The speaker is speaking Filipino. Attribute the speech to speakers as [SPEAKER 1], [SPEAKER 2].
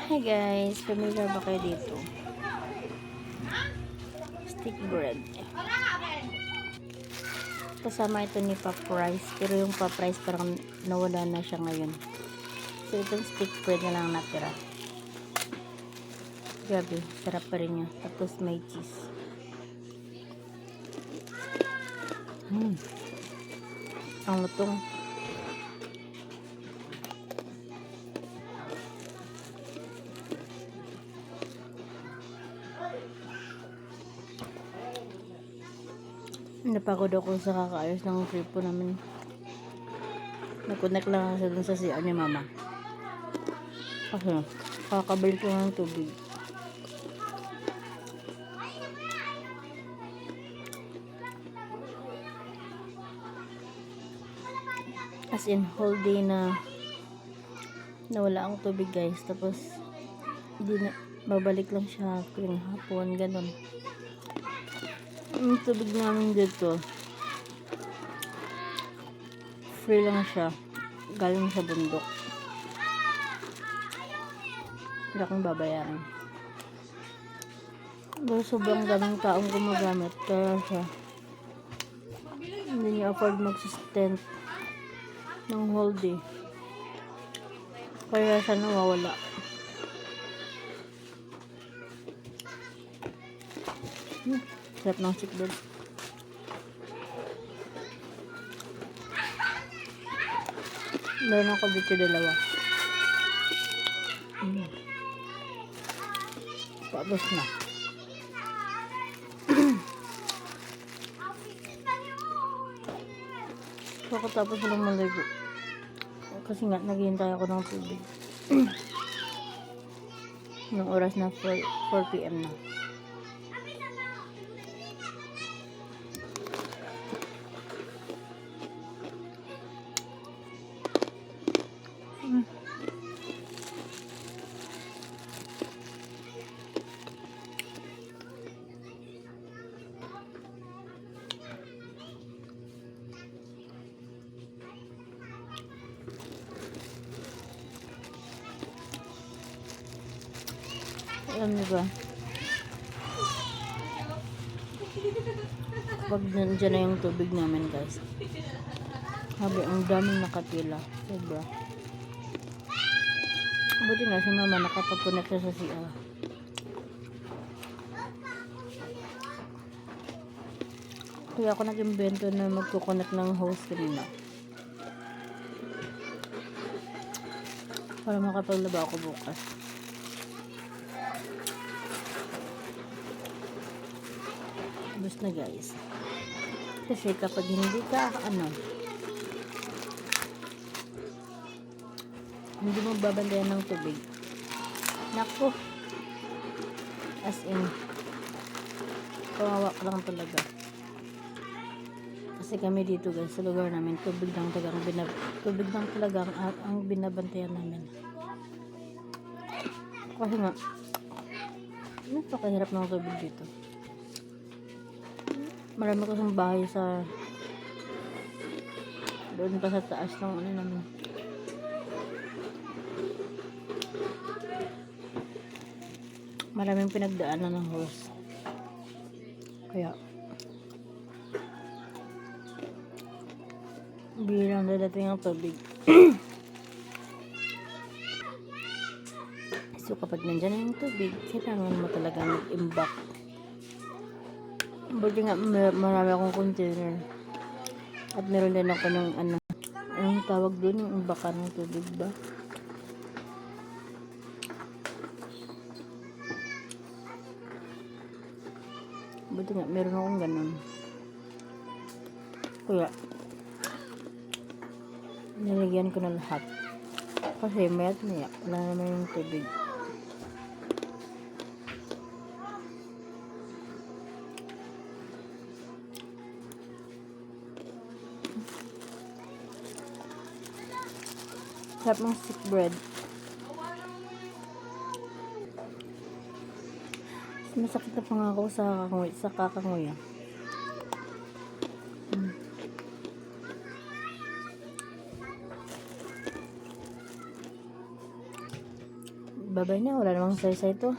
[SPEAKER 1] Hi guys, familiar ba kayo dito? Stick bread. Kasama ito ni Pop Rice, pero yung Pop Rice parang nawala na siya ngayon. So itong stick bread na lang natira. Grabe, sarap pa rin niya. Tapos may cheese. Ang lutong. Napagod ako sa kakaayos ng trip po namin. Nag-connect lang ako dun sa CR ni mama. Kasi kakabalik ko ng tubig. As in whole day na nawala ang tubig guys. Tapos hindi na, babalik lang siya tuwing hapon, ganun. Yung tubig namin dito free lang siya, galing sa bundok, hindi akong babayaran. Pero sobrang daming taong gumagamit, kaya siya hindi niya afford mag-sustain ng whole day, kaya siya nawawala. Sarap ng chickbird. Meron ako dito dalawa. Paubos na. Pagkatapos lang maligo. Kasi nga, naghihintay ako ng tubig. Nung oras na 4 PM na. Alam niyo ba? Pag nandiyan na yung tubig namin guys. Sabi, ang daming nakapila. Sobra. Buti nga si mama nakapapunat na sa CR. Kaya ako nag-invento na magkukunak ng hose kanina. Para makapaglaba ako bukas. Bus na guys. Kasi kapag hindi ka hindi mo babandayan ng tubig, naku, as in kawawa lang talaga. Kasi kami dito guys sa lugar namin, tubig lang talaga ang binabantayan namin. Kasi nga napakahirap ng tubig dito. Marami kasing bahay sa doon pa sa taas ng namin. Maraming pinagdaanan ng hose. Kaya bilang dadating ang tubig. So kapag nandyan na yung tubig, kailangan mo talaga mag-imbak. Buti nga marami akong container. At meron din ako ng anong tawag doon, yung imbakan ng tubig ba? Buti nga meron akong ganun. Kaya nilagyan ko na lahat. Kasi mayat maya wala naman yung tubig. Sarap ng stick bread. Masakit na pa nga ako sa kakanguya. Babay na, wala namang saysay to.